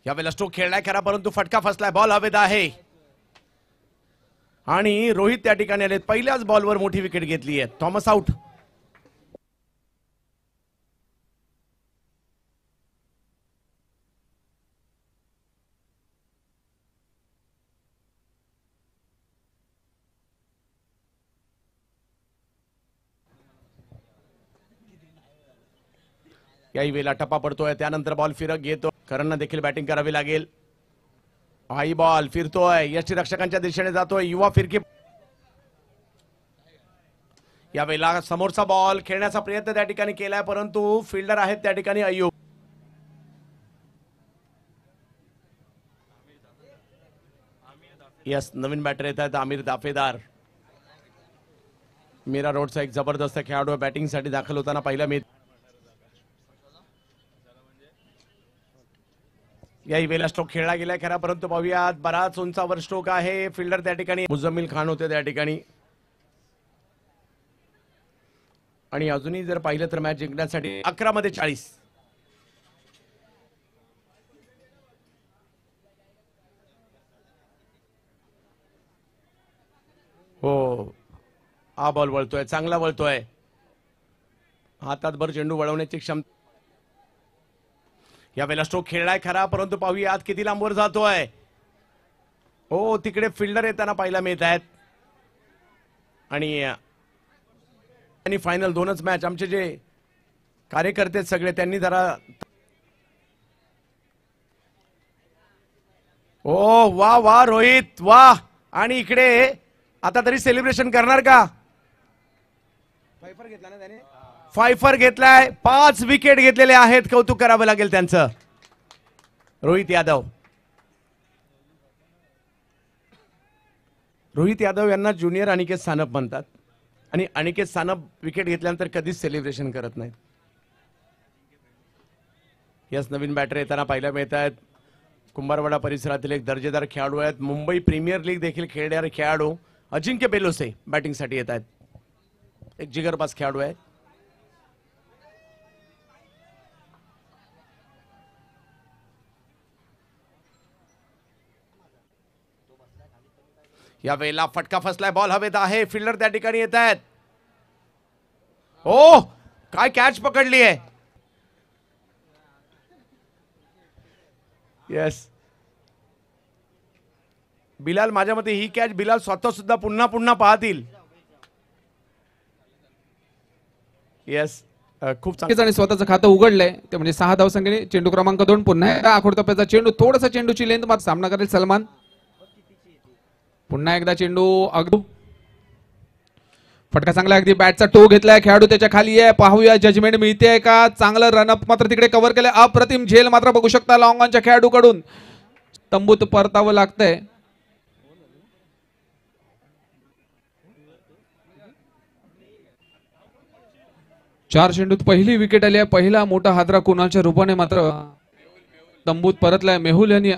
यावेळेला स्ट्रोक खेळलाय खरा, परंतु फटका फसलाय. बॉल हवेत आहे आणि रोहित त्या ठिकाणी आले. पहिल्याच बॉलवर मोठी विकेट घेतली आहे. Thomas out. याही वेळेला टप्पा पडतोय, त्यानंतर बॉल फिरक घेतो. करणना देखील बॅटिंग करावी लागेल. हाई बॉल फिरतोय, यष्टीरक्षकांच्या दिशेने जातोय. युवा फिरकी. यावेळेला समोरचा बॉल खेळण्याचा प्रयत्न त्या ठिकाणी केलाय, परंतु फिल्डर आहेत त्या ठिकाणी अय्यूब. यस, नवीन बॅटर येत आहेत आमिर दाफेदार. मीरा रोडचा एक जबरदस्त खेळाडू बॅटिंग साठी दाखल होताना पहिला मी. याही वेळेला स्ट्रोक खेळला गेलाय खरा, परंतु पाहूयात बराच उंचावर स्ट्रोक आहे. फिल्डर त्या ठिकाणी मुझम्मिल खान होते त्या ठिकाणी. आणि अजूनही जर पाहिलं तर मॅच जिंकण्यासाठी 11 मध्ये 40. हो, हा बॉल वळतोय, चांगला वळतोय. हातात भर चेंडू वळवण्याची क्षमता. यावेळेला स्ट्रोक खेळलाय खरा, परंतु पाहूयात किती लांबवर जातोय. हो, तिकडे फिल्डर येताना पाहायला मिळत आहेत. आणि फायनल 2च मॅच. आमचे जे कार्यकर्ते सगळे त्यांनी जरा. ओ वा वा रोहित वा. आणि इकडे आता तरी सेलिब्रेशन करणार का? फायफर घेतला ना त्याने. फायफर घेतलाय. 5 विकेट घेतलेले आहेत. कौतुक करावं लागेल त्यांचं. रोहित यादव. रोहित यादव यांना ज्युनियर अनिकेत सानप म्हणतात. आणि अनिकेत सानप विकेट घेतल्यानंतर कधीच सेलिब्रेशन करत नाहीत. यस, नवीन बॅटर येताना पाहायला मिळत आहेत. कुंभारवाडा परिसरातील एक दर्जेदार खेळाडू आहेत. मुंबई प्रीमियर लीग देखील खेळणारे खेळाडू अजिंक्य बेलोसे बॅटिंग साठी येत आहेत. एक जिगरबाज खेळाडू आहे. या वेळेला फटका फसलाय. बॉल हवेत आहे. फिल्डर त्या ठिकाणी येत आहेत. ओ, काय कॅच पकडली आहे. येस, बिलाल, माझ्या मते ही कॅच बिलाल स्वतः सुद्धा पुन्हा पुन्हा पाहतील. येस, खूप चांगलं. आणि स्वतःचं खातं उघडलंय ते म्हणजे 6 धावसंख्येने. चेंडू क्रमांक 2 पुन्हा एकदा आखोड टप्प्याचा चेंडू. थोडासा चेंडूची लेंथ मात्र सामना करेल सलमान. पुन्हा एकदा चेंडू अगदी फटका चांगला. अगदी बॅटचा टो घेतलाय. खेळाडू त्याच्या खाली आहे. पाहूया जजमेंट मिळते का. चांगलं रनअप मात्र तिकडे कव्हर केलंय. अप्रतिम झेल मात्र बघू शकता लॉंग ऑनच्या खेळाडूकडून. तंबूत परतावं लागतंय. चार चेंडूत पहिली विकेट आली आहे. पहिला मोठा हादरा कुणाच्या रूपाने मात्र तंबूत परतलाय. मेहुल यांनी